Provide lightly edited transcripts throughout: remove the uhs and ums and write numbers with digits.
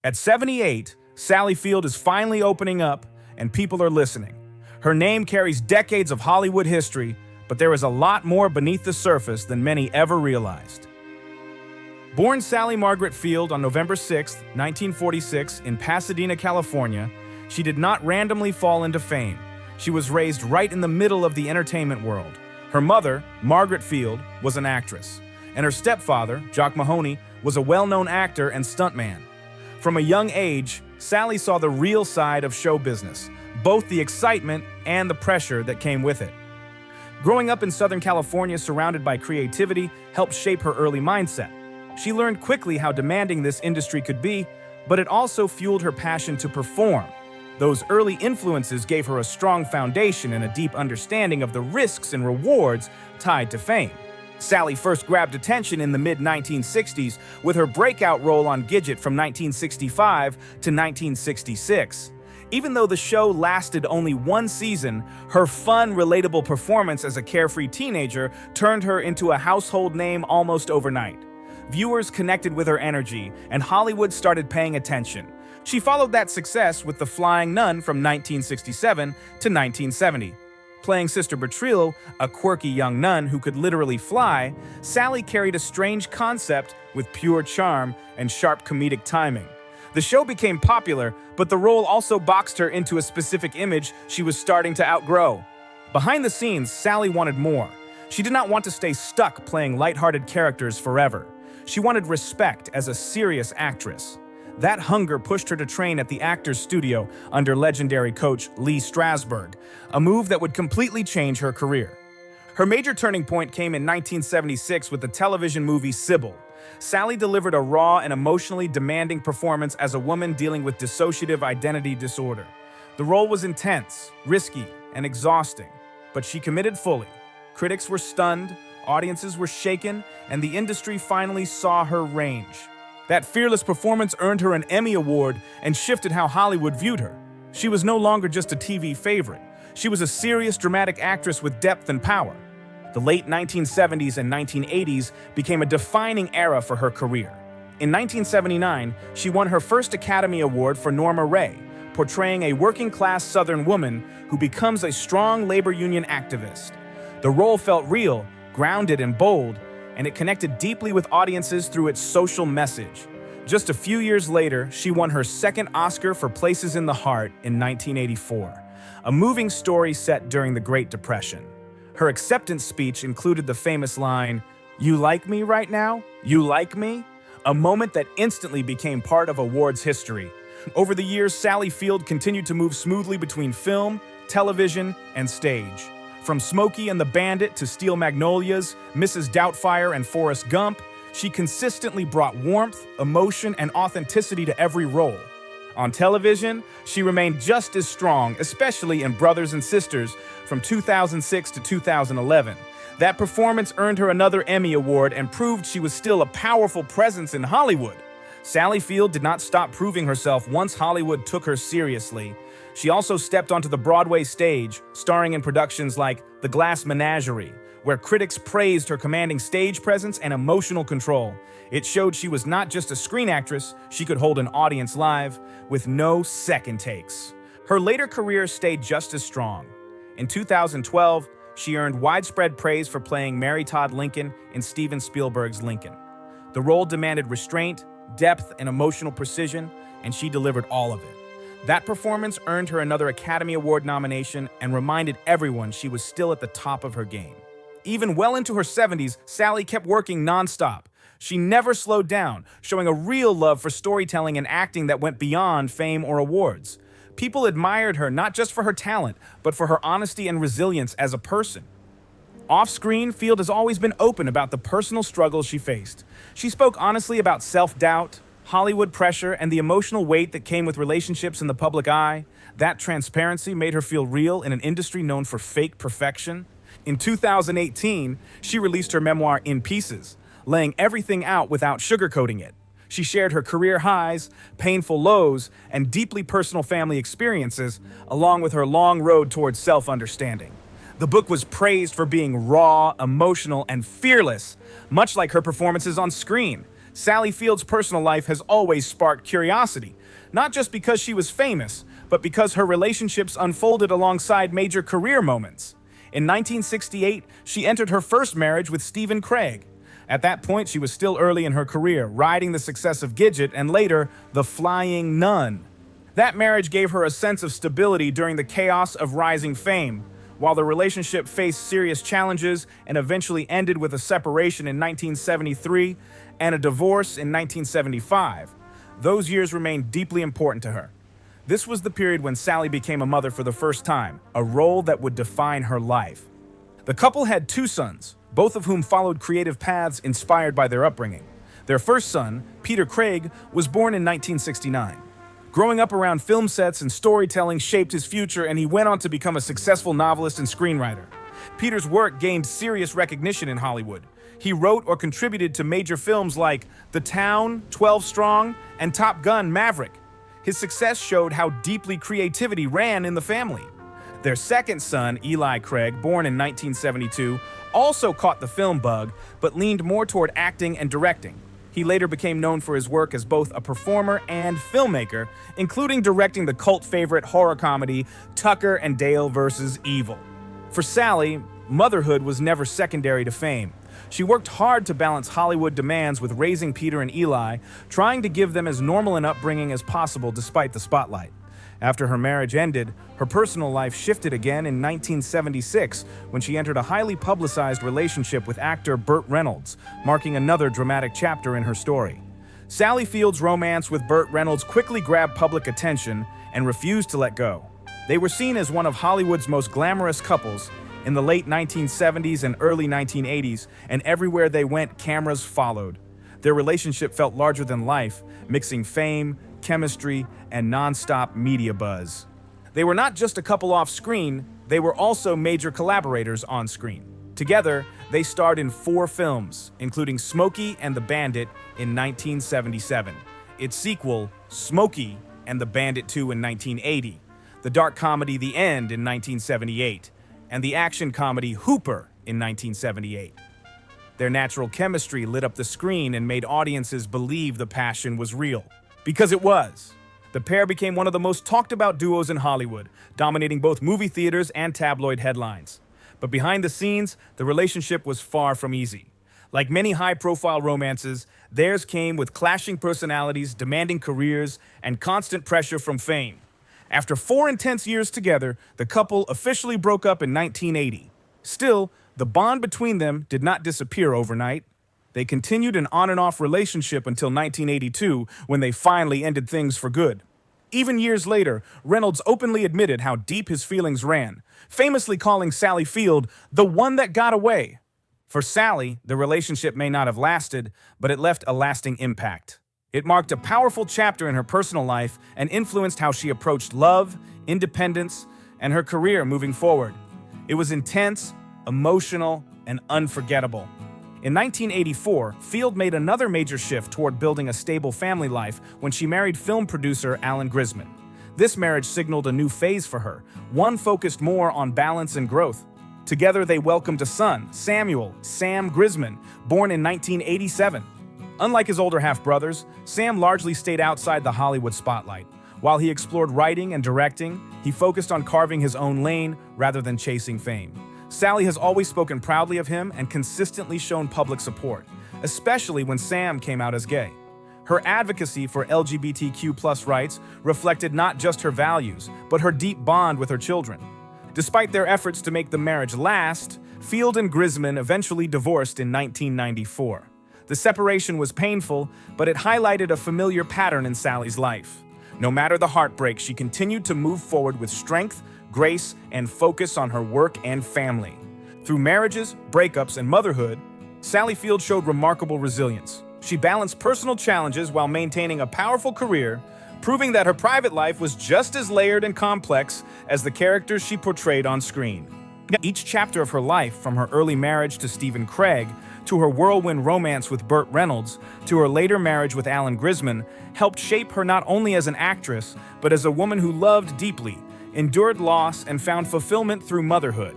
At 78, Sally Field is finally opening up, and people are listening. Her name carries decades of Hollywood history, but there is a lot more beneath the surface than many ever realized. Born Sally Margaret Field on November 6, 1946, in Pasadena, California, she did not randomly fall into fame. She was raised right in the middle of the entertainment world. Her mother, Margaret Field, was an actress, and her stepfather, Jock Mahoney, was a well-known actor and stuntman. From a young age, Sally saw the real side of show business, both the excitement and the pressure that came with it. Growing up in Southern California surrounded by creativity helped shape her early mindset. She learned quickly how demanding this industry could be, but it also fueled her passion to perform. Those early influences gave her a strong foundation and a deep understanding of the risks and rewards tied to fame. Sally first grabbed attention in the mid-1960s with her breakout role on Gidget from 1965 to 1966. Even though the show lasted only one season, her fun, relatable performance as a carefree teenager turned her into a household name almost overnight. Viewers connected with her energy, and Hollywood started paying attention. She followed that success with The Flying Nun from 1967 to 1970. Playing Sister Bertrille, a quirky young nun who could literally fly, Sally carried a strange concept with pure charm and sharp comedic timing. The show became popular, but the role also boxed her into a specific image she was starting to outgrow. Behind the scenes, Sally wanted more. She did not want to stay stuck playing lighthearted characters forever. She wanted respect as a serious actress. That hunger pushed her to train at the Actors Studio under legendary coach Lee Strasberg, a move that would completely change her career. Her major turning point came in 1976 with the television movie Sybil. Sally delivered a raw and emotionally demanding performance as a woman dealing with dissociative identity disorder. The role was intense, risky, and exhausting, but she committed fully. Critics were stunned, audiences were shaken, and the industry finally saw her range. That fearless performance earned her an Emmy Award and shifted how Hollywood viewed her. She was no longer just a TV favorite. She was a serious, dramatic actress with depth and power. The late 1970s and 1980s became a defining era for her career. In 1979, she won her first Academy Award for Norma Ray, portraying a working-class Southern woman who becomes a strong labor union activist. The role felt real, grounded, and bold, and it connected deeply with audiences through its social message. Just a few years later, she won her second Oscar for Places in the Heart in 1984, a moving story set during the Great Depression. Her acceptance speech included the famous line, "You like me right now? You like me?" A moment that instantly became part of awards history. Over the years, Sally Field continued to move smoothly between film, television, and stage. From Smokey and the Bandit to Steel Magnolias, Mrs. Doubtfire, and Forrest Gump, she consistently brought warmth, emotion, and authenticity to every role. On television, she remained just as strong, especially in Brothers and Sisters from 2006 to 2011. That performance earned her another Emmy Award and proved she was still a powerful presence in Hollywood. Sally Field did not stop proving herself once Hollywood took her seriously. She also stepped onto the Broadway stage, starring in productions like The Glass Menagerie, where critics praised her commanding stage presence and emotional control. It showed she was not just a screen actress, she could hold an audience live with no second takes. Her later career stayed just as strong. In 2012, she earned widespread praise for playing Mary Todd Lincoln in Steven Spielberg's Lincoln. The role demanded restraint, depth, and emotional precision, and she delivered all of it. That performance earned her another Academy Award nomination and reminded everyone she was still at the top of her game. Even well into her 70s, Sally kept working nonstop. She never slowed down, showing a real love for storytelling and acting that went beyond fame or awards. People admired her not just for her talent, but for her honesty and resilience as a person. Off-screen, Field has always been open about the personal struggles she faced. She spoke honestly about self-doubt, Hollywood pressure, and the emotional weight that came with relationships in the public eye. That transparency made her feel real in an industry known for fake perfection. In 2018, she released her memoir In Pieces, laying everything out without sugarcoating it. She shared her career highs, painful lows, and deeply personal family experiences, along with her long road towards self-understanding. The book was praised for being raw, emotional, and fearless, much like her performances on screen. Sally Field's personal life has always sparked curiosity, not just because she was famous, but because her relationships unfolded alongside major career moments. In 1968, she entered her first marriage with Stephen Craig. At that point, she was still early in her career, riding the success of Gidget and later The Flying Nun. That marriage gave her a sense of stability during the chaos of rising fame. While the relationship faced serious challenges and eventually ended with a separation in 1973 and a divorce in 1975, those years remained deeply important to her. This was the period when Sally became a mother for the first time, a role that would define her life. The couple had two sons, both of whom followed creative paths inspired by their upbringing. Their first son, Peter Craig, was born in 1969. Growing up around film sets and storytelling shaped his future, and he went on to become a successful novelist and screenwriter. Peter's work gained serious recognition in Hollywood. He wrote or contributed to major films like The Town, 12 Strong, and Top Gun: Maverick. His success showed how deeply creativity ran in the family. Their second son, Eli Craig, born in 1972, also caught the film bug, but leaned more toward acting and directing. He later became known for his work as both a performer and filmmaker, including directing the cult favorite horror comedy Tucker and Dale vs. Evil. For Sally, motherhood was never secondary to fame. She worked hard to balance Hollywood demands with raising Peter and Eli, trying to give them as normal an upbringing as possible despite the spotlight. After her marriage ended, her personal life shifted again in 1976 when she entered a highly publicized relationship with actor Burt Reynolds, marking another dramatic chapter in her story. Sally Field's romance with Burt Reynolds quickly grabbed public attention and refused to let go. They were seen as one of Hollywood's most glamorous couples in the late 1970s and early 1980s, and everywhere they went, cameras followed. Their relationship felt larger than life, mixing fame, chemistry, and non-stop media buzz. They were not just a couple off-screen, they were also major collaborators on-screen. Together, they starred in 4 films, including Smokey and the Bandit in 1977, its sequel, Smokey and the Bandit 2 in 1980, the dark comedy The End in 1978, and the action comedy Hooper in 1978. Their natural chemistry lit up the screen and made audiences believe the passion was real. Because it was. The pair became one of the most talked about duos in Hollywood, dominating both movie theaters and tabloid headlines. But behind the scenes, the relationship was far from easy. Like many high-profile romances, theirs came with clashing personalities, demanding careers, and constant pressure from fame. After 4 intense years together, the couple officially broke up in 1980. Still, the bond between them did not disappear overnight. They continued an on-and-off relationship until 1982, when they finally ended things for good. Even years later, Reynolds openly admitted how deep his feelings ran, famously calling Sally Field the one that got away. For Sally, the relationship may not have lasted, but it left a lasting impact. It marked a powerful chapter in her personal life and influenced how she approached love, independence, and her career moving forward. It was intense, emotional, and unforgettable. In 1984, Field made another major shift toward building a stable family life when she married film producer Alan Grisman. This marriage signaled a new phase for her, one focused more on balance and growth. Together, they welcomed a son, Sam Grisman, born in 1987. Unlike his older half-brothers, Sam largely stayed outside the Hollywood spotlight. While he explored writing and directing, he focused on carving his own lane rather than chasing fame. Sally has always spoken proudly of him and consistently shown public support, especially when Sam came out as gay. Her advocacy for LGBTQ+ rights reflected not just her values, but her deep bond with her children. Despite their efforts to make the marriage last, Field and Grisman eventually divorced in 1994. The separation was painful, but it highlighted a familiar pattern in Sally's life. No matter the heartbreak, she continued to move forward with strength, grace, and focus on her work and family. Through marriages, breakups, and motherhood, Sally Field showed remarkable resilience. She balanced personal challenges while maintaining a powerful career, proving that her private life was just as layered and complex as the characters she portrayed on screen. Each chapter of her life, from her early marriage to Stephen Craig, to her whirlwind romance with Burt Reynolds, to her later marriage with Alan Grisman, helped shape her not only as an actress, but as a woman who loved deeply, endured loss, and found fulfillment through motherhood.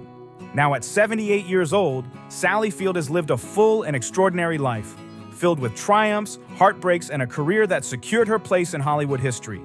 Now at 78 years old, Sally Field has lived a full and extraordinary life, filled with triumphs, heartbreaks, and a career that secured her place in Hollywood history.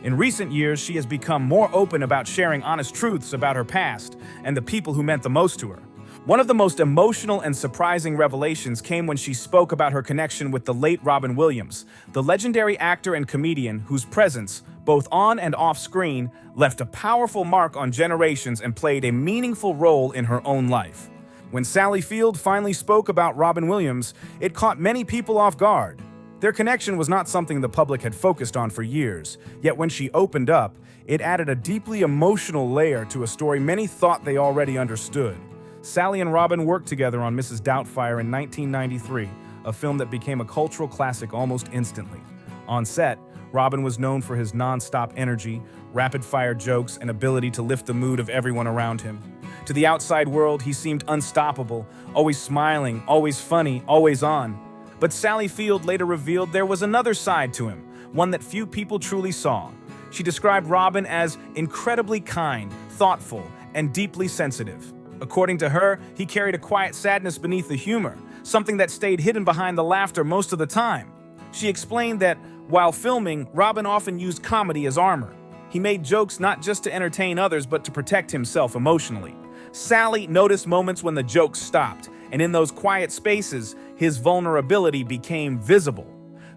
In recent years, she has become more open about sharing honest truths about her past and the people who meant the most to her. One of the most emotional and surprising revelations came when she spoke about her connection with the late Robin Williams, the legendary actor and comedian whose presence, both on and off screen, left a powerful mark on generations and played a meaningful role in her own life. When Sally Field finally spoke about Robin Williams, it caught many people off guard. Their connection was not something the public had focused on for years, yet when she opened up, it added a deeply emotional layer to a story many thought they already understood. Sally and Robin worked together on Mrs. Doubtfire in 1993, a film that became a cultural classic almost instantly. On set, Robin was known for his non-stop energy, rapid-fire jokes, and ability to lift the mood of everyone around him. To the outside world, he seemed unstoppable, always smiling, always funny, always on. But Sally Field later revealed there was another side to him, one that few people truly saw. She described Robin as incredibly kind, thoughtful, and deeply sensitive. According to her, he carried a quiet sadness beneath the humor, something that stayed hidden behind the laughter most of the time. She explained that while filming, Robin often used comedy as armor. He made jokes not just to entertain others, but to protect himself emotionally. Sally noticed moments when the jokes stopped, and in those quiet spaces, his vulnerability became visible.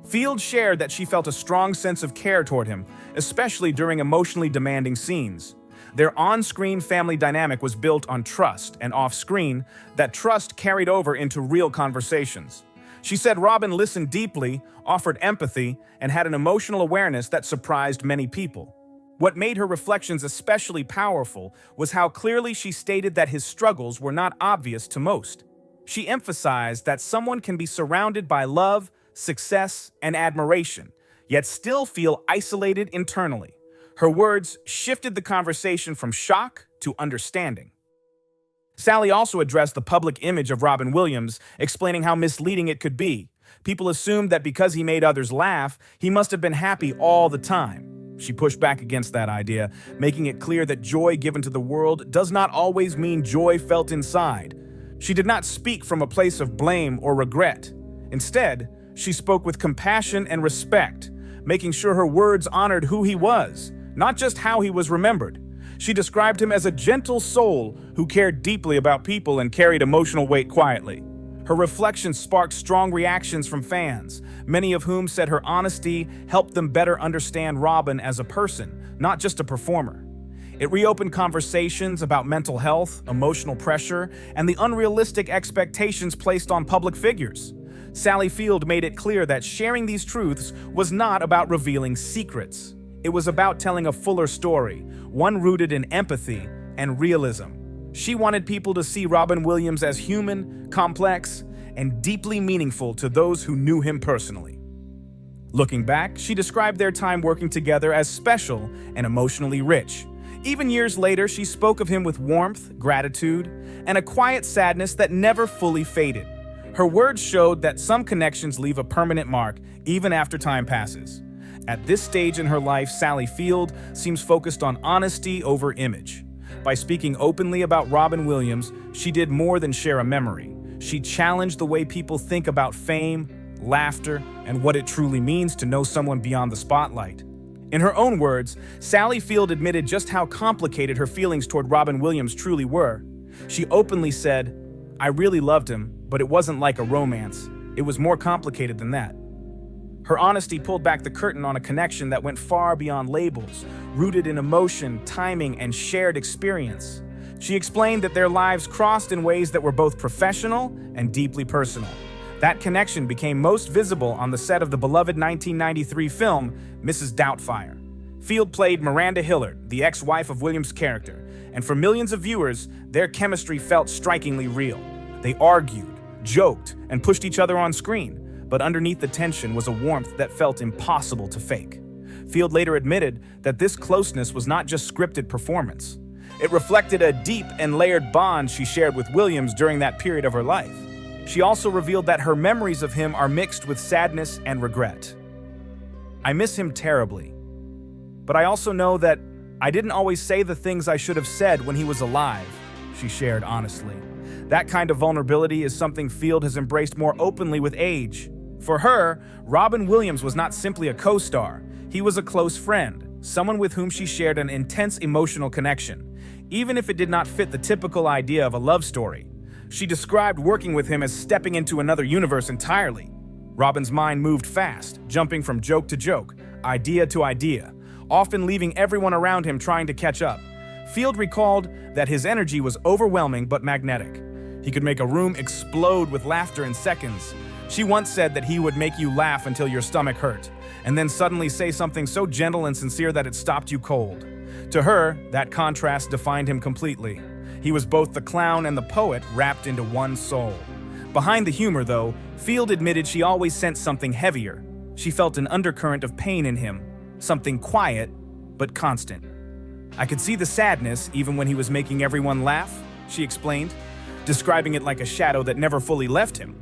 Field shared that she felt a strong sense of care toward him, especially during emotionally demanding scenes. Their on-screen family dynamic was built on trust, and off-screen, that trust carried over into real conversations. She said Robin listened deeply, offered empathy, and had an emotional awareness that surprised many people. What made her reflections especially powerful was how clearly she stated that his struggles were not obvious to most. She emphasized that someone can be surrounded by love, success, and admiration, yet still feel isolated internally. Her words shifted the conversation from shock to understanding. Sally also addressed the public image of Robin Williams, explaining how misleading it could be. People assumed that because he made others laugh, he must have been happy all the time. She pushed back against that idea, making it clear that joy given to the world does not always mean joy felt inside. She did not speak from a place of blame or regret. Instead, she spoke with compassion and respect, making sure her words honored who he was, not just how he was remembered. She described him as a gentle soul who cared deeply about people and carried emotional weight quietly. Her reflections sparked strong reactions from fans, many of whom said her honesty helped them better understand Robin as a person, not just a performer. It reopened conversations about mental health, emotional pressure, and the unrealistic expectations placed on public figures. Sally Field made it clear that sharing these truths was not about revealing secrets. It was about telling a fuller story, one rooted in empathy and realism. She wanted people to see Robin Williams as human, complex, and deeply meaningful to those who knew him personally. Looking back, she described their time working together as special and emotionally rich. Even years later, she spoke of him with warmth, gratitude, and a quiet sadness that never fully faded. Her words showed that some connections leave a permanent mark even after time passes. At this stage in her life, Sally Field seems focused on honesty over image. By speaking openly about Robin Williams, she did more than share a memory. She challenged the way people think about fame, laughter, and what it truly means to know someone beyond the spotlight. In her own words, Sally Field admitted just how complicated her feelings toward Robin Williams truly were. She openly said, "I really loved him, but it wasn't like a romance. It was more complicated than that." Her honesty pulled back the curtain on a connection that went far beyond labels, rooted in emotion, timing, and shared experience. She explained that their lives crossed in ways that were both professional and deeply personal. That connection became most visible on the set of the beloved 1993 film, Mrs. Doubtfire. Field played Miranda Hillard, the ex-wife of Williams' character, and for millions of viewers, their chemistry felt strikingly real. They argued, joked, and pushed each other on screen. But underneath the tension was a warmth that felt impossible to fake. Field later admitted that this closeness was not just scripted performance. It reflected a deep and layered bond she shared with Williams during that period of her life. She also revealed that her memories of him are mixed with sadness and regret. "I miss him terribly, but I also know that I didn't always say the things I should have said when he was alive," she shared honestly. That kind of vulnerability is something Field has embraced more openly with age. For her, Robin Williams was not simply a co-star. He was a close friend, someone with whom she shared an intense emotional connection, even if it did not fit the typical idea of a love story. She described working with him as stepping into another universe entirely. Robin's mind moved fast, jumping from joke to joke, idea to idea, often leaving everyone around him trying to catch up. Field recalled that his energy was overwhelming but magnetic. He could make a room explode with laughter in seconds. She once said that he would make you laugh until your stomach hurt, and then suddenly say something so gentle and sincere that it stopped you cold. To her, that contrast defined him completely. He was both the clown and the poet wrapped into one soul. Behind the humor, though, Field admitted she always sensed something heavier. She felt an undercurrent of pain in him, something quiet but constant. "I could see the sadness even when he was making everyone laugh," she explained, describing it like a shadow that never fully left him.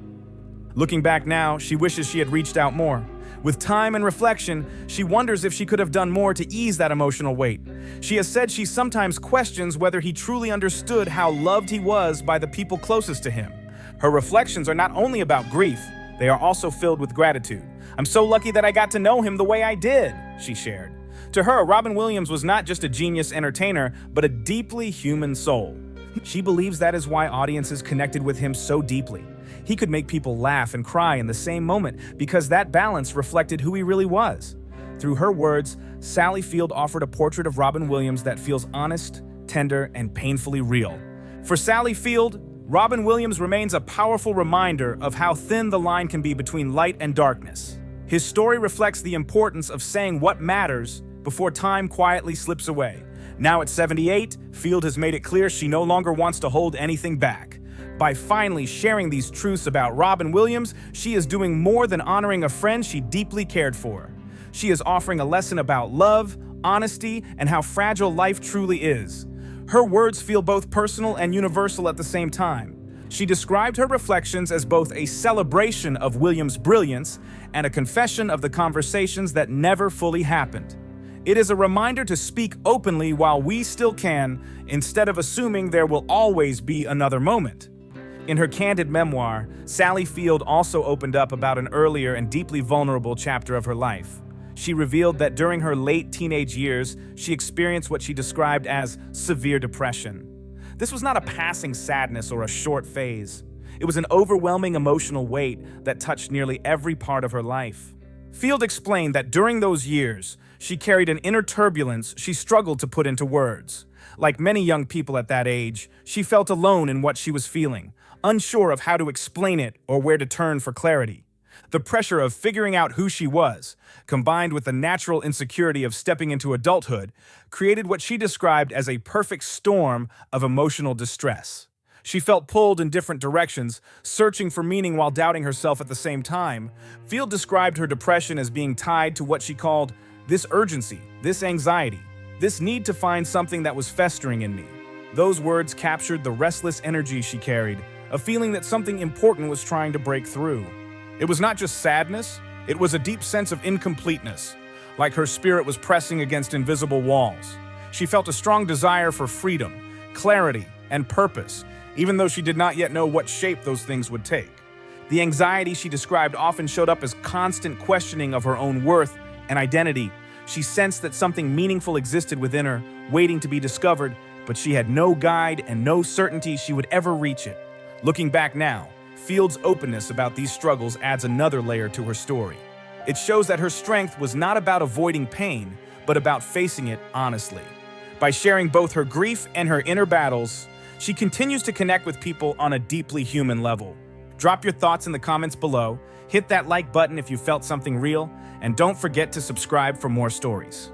Looking back now, she wishes she had reached out more. With time and reflection, she wonders if she could have done more to ease that emotional weight. She has said she sometimes questions whether he truly understood how loved he was by the people closest to him. Her reflections are not only about grief, they are also filled with gratitude. "I'm so lucky that I got to know him the way I did," she shared. To her, Robin Williams was not just a genius entertainer, but a deeply human soul. She believes that is why audiences connected with him so deeply. He could make people laugh and cry in the same moment because that balance reflected who he really was. Through her words, Sally Field offered a portrait of Robin Williams that feels honest, tender, and painfully real. For Sally Field, Robin Williams remains a powerful reminder of how thin the line can be between light and darkness. His story reflects the importance of saying what matters before time quietly slips away. Now at 78, Field has made it clear she no longer wants to hold anything back. By finally sharing these truths about Robin Williams, she is doing more than honoring a friend she deeply cared for. She is offering a lesson about love, honesty, and how fragile life truly is. Her words feel both personal and universal at the same time. She described her reflections as both a celebration of Williams' brilliance and a confession of the conversations that never fully happened. It is a reminder to speak openly while we still can, instead of assuming there will always be another moment. In her candid memoir, Sally Field also opened up about an earlier and deeply vulnerable chapter of her life. She revealed that during her late teenage years, she experienced what she described as severe depression. This was not a passing sadness or a short phase. It was an overwhelming emotional weight that touched nearly every part of her life. Field explained that during those years, she carried an inner turbulence she struggled to put into words. Like many young people at that age, she felt alone in what she was feeling, unsure of how to explain it or where to turn for clarity. The pressure of figuring out who she was, combined with the natural insecurity of stepping into adulthood, created what she described as a perfect storm of emotional distress. She felt pulled in different directions, searching for meaning while doubting herself at the same time. Field described her depression as being tied to what she called this urgency, this anxiety, this need to find something that was festering in me. Those words captured the restless energy she carried, a feeling that something important was trying to break through. It was not just sadness, it was a deep sense of incompleteness, like her spirit was pressing against invisible walls. She felt a strong desire for freedom, clarity, and purpose, even though she did not yet know what shape those things would take. The anxiety she described often showed up as constant questioning of her own worth and identity. She sensed that something meaningful existed within her, waiting to be discovered, but she had no guide and no certainty she would ever reach it. Looking back now, Field's openness about these struggles adds another layer to her story. It shows that her strength was not about avoiding pain, but about facing it honestly. By sharing both her grief and her inner battles, she continues to connect with people on a deeply human level. Drop your thoughts in the comments below, hit that like button if you felt something real, and don't forget to subscribe for more stories.